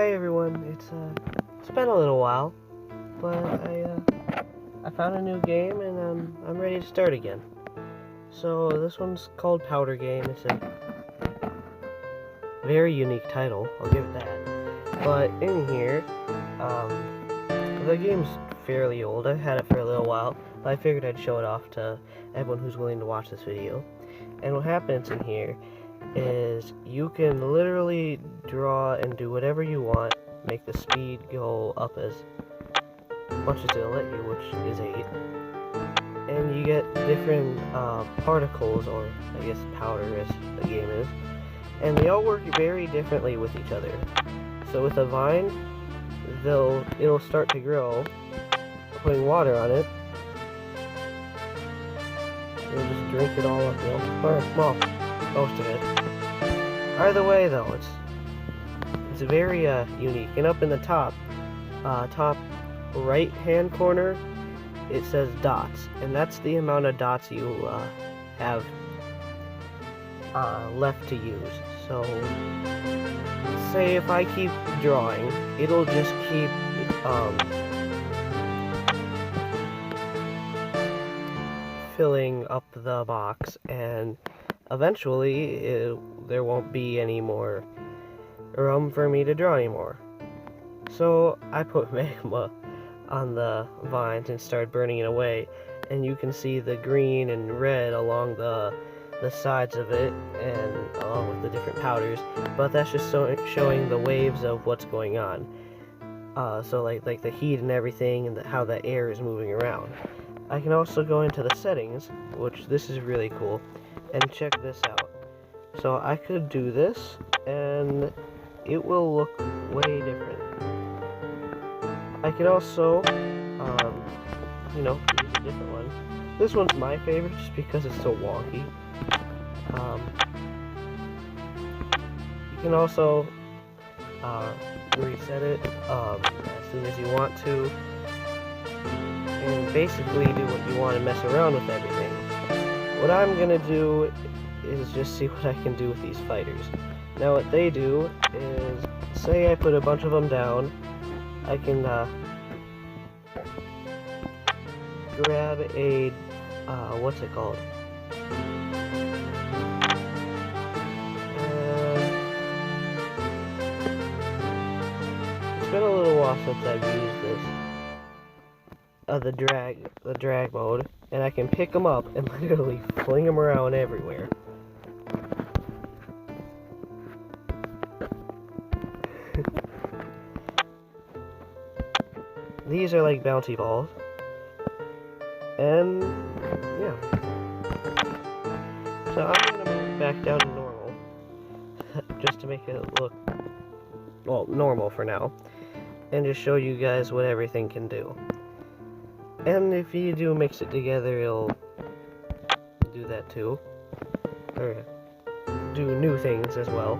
Hey everyone, it's been a little while, but I found a new game and I'm ready to start again. So this one's called Powder Game. It's a very unique title, I'll give it that. But in here, the game's fairly old. I've had it for a little while, but I figured I'd show it off to everyone who's willing to watch this video. And what happens in here is you can literally draw and do whatever you want, make the speed go up as much as it'll let you, which is 8. And you get different particles, or I guess powder as the game is, and they all work very differently with each other. So with a vine, it'll start to grow, putting water on it. You'll just drink it all up, or, well, most of it. Either way, though, it's very unique. And up in the top right-hand corner, it says dots, and that's the amount of dots you have left to use. So, say if I keep drawing, it'll just keep filling up the box, and eventually there won't be any more room for me to draw anymore. So I put magma on the vines and started burning it away, and you can see the green and red along the sides of it, and along with the different powders, but that's just showing the waves of what's going on. So like the heat and everything, and how the air is moving around. I can also go into the settings, which this is really cool, and check this out. So I could do this, and it will look way different. I could also, use a different one. This one's my favorite just because it's so wonky. You can also reset it as soon as you want to, and basically do what you want to mess around with everything. What I'm gonna do is just see what I can do with these fighters. Now what they do is, say I put a bunch of them down, I can grab a, what's it called? It's been a little while since I've used this. The drag mode, and I can pick them up and literally fling them around everywhere. These are like bouncy balls, and yeah. So I'm gonna move it back down to normal, just to make it look, well, normal for now, and just show you guys what everything can do. And if you do mix it together, it'll do that too, or do new things as well.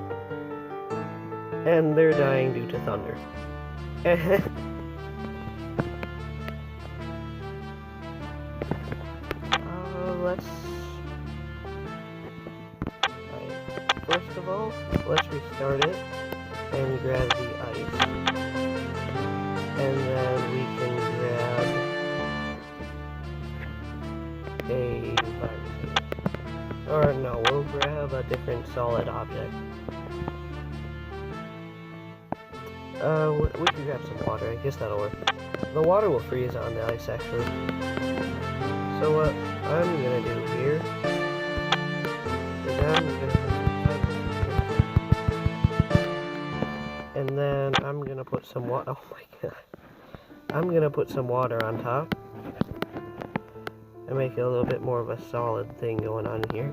And they're dying due to thunder. First of all, let's restart it and grab the ice, and then we can grab a virus, or no, we'll grab a different solid object. We can grab some water, I guess that'll work. The water will freeze on the ice, actually. So what I'm gonna do here is I'm gonna put some ice here, and then I'm gonna put some water. Oh my god! I'm gonna put some water on top and make it a little bit more of a solid thing going on here.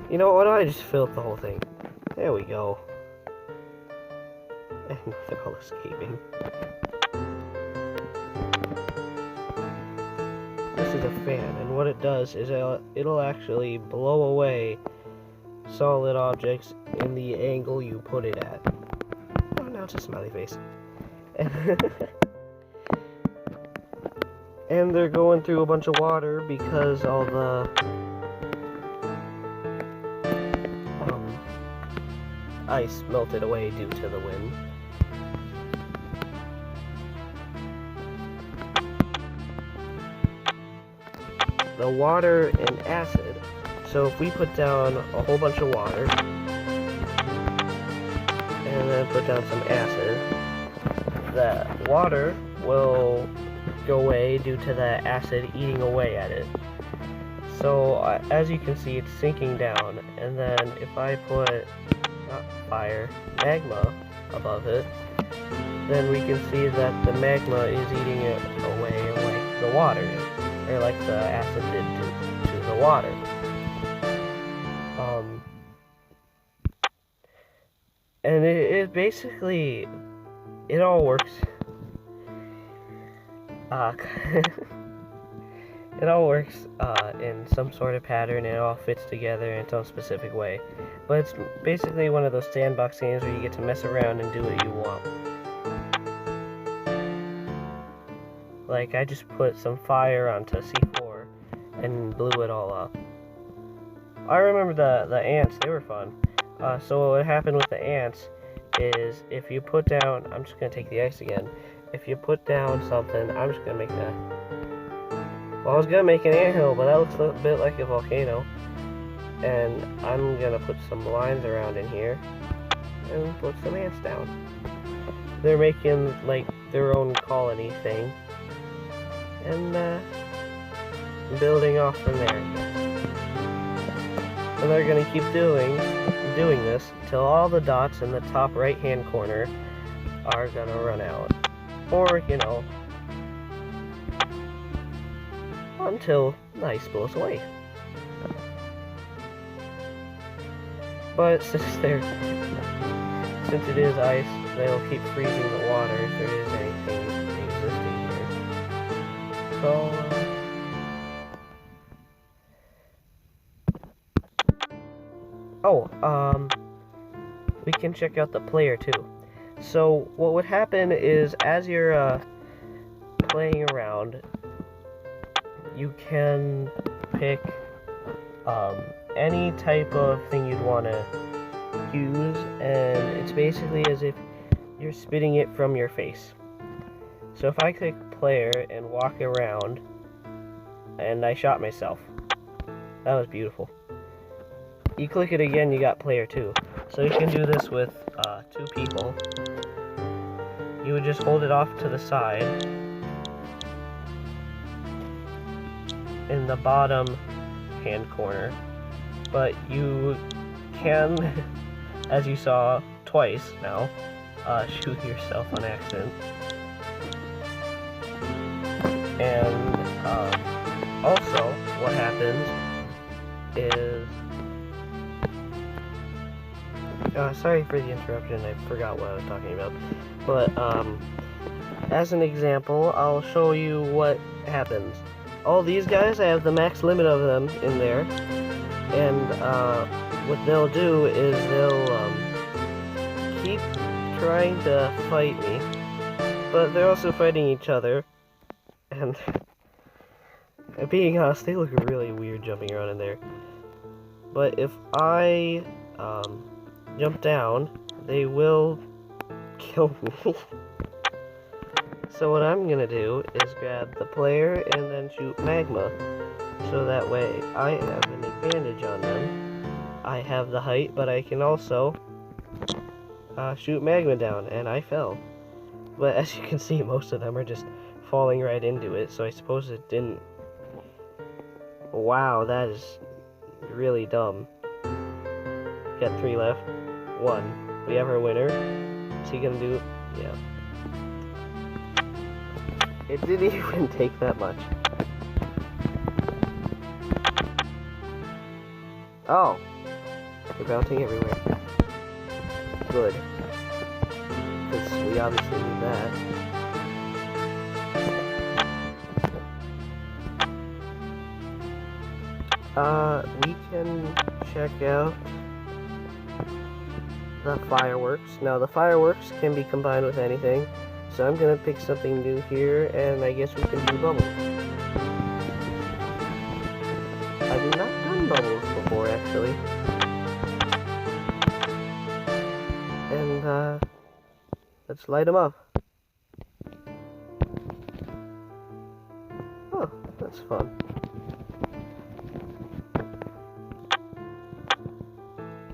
You know what? I just filled the whole thing. There we go. And they're all escaping. This is a fan, and what it does is it'll actually blow away solid objects in the angle you put it at. Oh, now it's a smiley face. And they're going through a bunch of water because all the ice melted away due to the wind. the water and acid. So if we put down a whole bunch of water, and then put down some acid, the water will go away due to the acid eating away at it. So as you can see, it's sinking down, and then if I put, not fire, magma above it, then we can see that the magma is eating it away like the water is, or like the acid did to the water. And it basically, it all works. It all works in some sort of pattern, and it all fits together in its own specific way. But it's basically one of those sandbox games where you get to mess around and do what you want. Like, I just put some fire onto C4 and blew it all up. I remember the ants, they were fun. So what happened with the ants is if you put down, I'm just going to take the ice again. If you put down something, I'm just going to make a, well, I was going to make an anthill, but that looks a bit like a volcano. And I'm going to put some lines around in here and put some ants down. They're making like their own colony thing. And building off from there. And they're going to keep doing this till all the dots in the top right hand corner are going to run out. Or, you know, until the ice blows away. But since it is ice, they'll keep freezing the water if there is anything existing here. So, we can check out the player too. So what would happen is, as you're playing around, you can pick any type of thing you'd want to use, and it's basically as if you're spitting it from your face. So if I click player and walk around, and I shot myself. That was beautiful. You click it again, you got player 2. So you can do this with 2 people. You would just hold it off to the side in the bottom hand corner. But you can, as you saw twice now, shoot yourself on accident. And also, what happens is, sorry for the interruption, I forgot what I was talking about, but as an example, I'll show you what happens. All these guys, I have the max limit of them in there, and what they'll do is they'll keep trying to fight me, but they're also fighting each other, and being honest, they look really weird jumping around in there. But if I jump down, they will kill me. So what I'm gonna do is grab the player and then shoot magma, so that way I have an advantage on them. I have the height, but I can also shoot magma down, and I fell. But as you can see, most of them are just falling right into it, so I suppose it didn't. Wow, that is really dumb. Got 3 left. 1. We have our winner. Is he gonna do it? Yeah. It didn't even take that much. Oh! They're bouncing everywhere. Good. Because we obviously need that. We can check out the fireworks. Now, the fireworks can be combined with anything, so I'm gonna pick something new here, and I guess we can do bubbles. I've not done bubbles before, actually. And, Let's light them up. Oh, that's fun.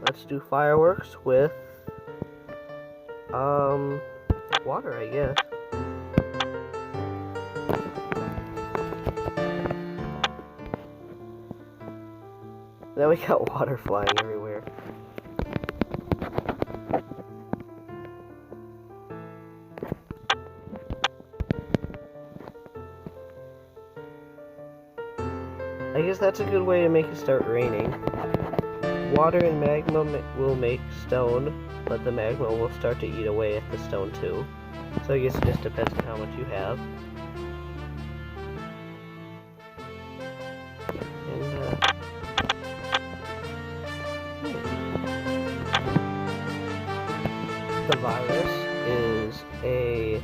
Let's do fireworks with, water, I guess. Now we got water flying everywhere. I guess that's a good way to make it start raining. Water and magma will make stone, but the magma will start to eat away at the stone too. So I guess it just depends on how much you have. And, the virus is a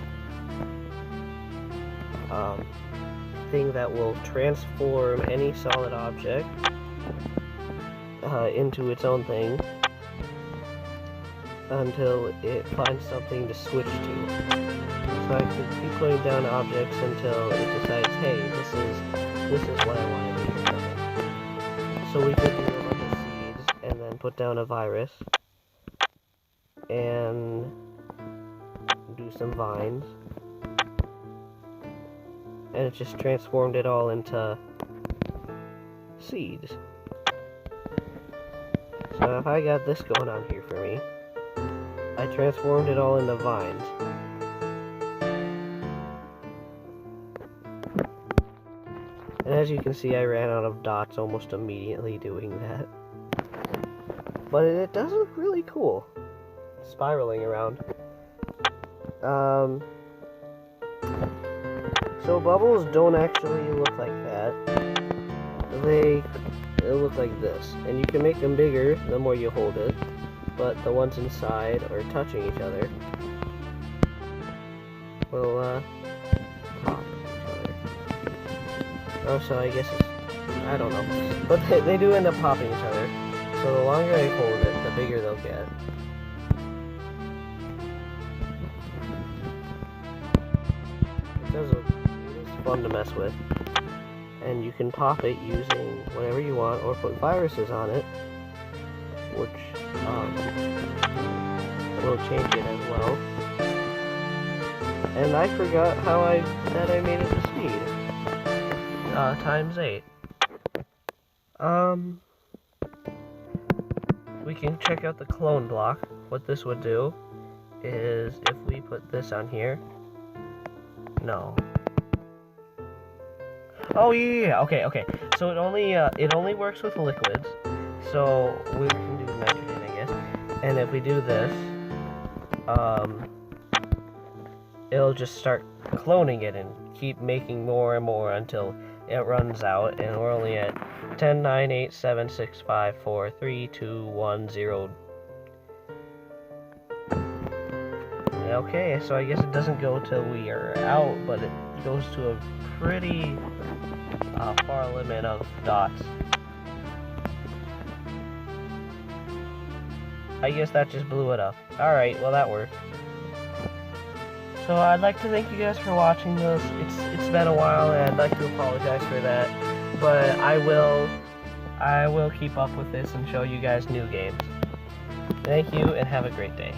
thing that will transform any solid object into its own thing until it finds something to switch to. So I could keep putting down objects until it decides, hey, this is what I want to do with it. So we could do a bunch of seeds and then put down a virus and do some vines, and it just transformed it all into seeds. So if I got this going on here for me, I transformed it all into vines. And as you can see, I ran out of dots almost immediately doing that. But it does look really cool, spiraling around. So bubbles don't actually look like that. They look like this, and you can make them bigger the more you hold it, but the ones inside are touching each other will pop each other. Oh, so I guess it's, I don't know, but they do end up popping each other. So the longer I hold it, the bigger they'll get. It's fun to mess with, and you can pop it using whatever you want, or put viruses on it, which will change it as well. And I forgot how I made it to speed. Times 8. We can check out the clone block. What this would do is if we put this on here. No. Oh yeah. Okay. So it only works with liquids. So we can do nitrogen, I guess. And if we do this, it'll just start cloning it and keep making more and more until it runs out. And we're only at 10, 9, 8, 7, 6, 5, 4, 3, 2, 1, 0. Okay, so I guess it doesn't go till we are out, but it goes to a pretty far limit of dots. I guess that just blew it up. Alright, well that worked. So I'd like to thank you guys for watching this. It's been a while, and I'd like to apologize for that. But I will keep up with this and show you guys new games. Thank you, and have a great day.